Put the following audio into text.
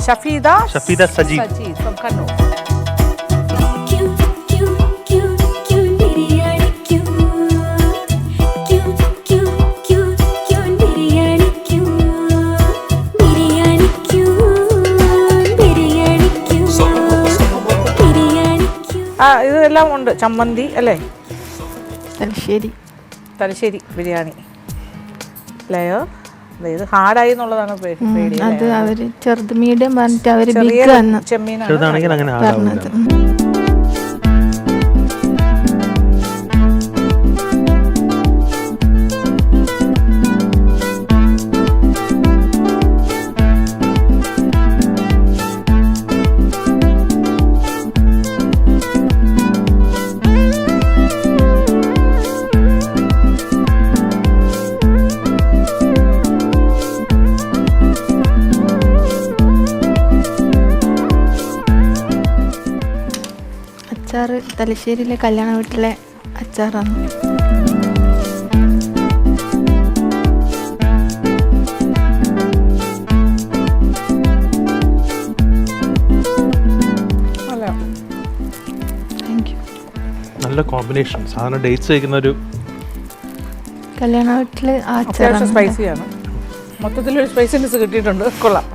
Shafeeda Sajid from Kannur. ഇതെല്ലാം ഉണ്ട്. ചമ്മന്തി അല്ലേ? തലശ്ശേരി ബിരിയാണി അല്ലയോ? ഇത് ഹാർഡായി എന്നുള്ളതാണ് പേടി. അത് അവര് ചെറുത് മീഡിയം പറഞ്ഞിട്ട് അവര് ചെമ്മീനാണെങ്കിൽ അങ്ങനെ പറഞ്ഞത്. അച്ചാറ് തലശ്ശേരിയിലെ കല്യാണ വീട്ടിലെ അച്ചാറാണ്. നല്ല കോമ്പിനേഷൻ. സാധാരണ ഡേറ്റ്സ് കഴിക്കുന്ന ഒരു കല്യാണ വീട്ടില് സ്പൈസിയാണ്. മൊത്തത്തിലൊരു സ്പൈസിനെസ് കിട്ടിയിട്ടുണ്ട്. കൊള്ളാം.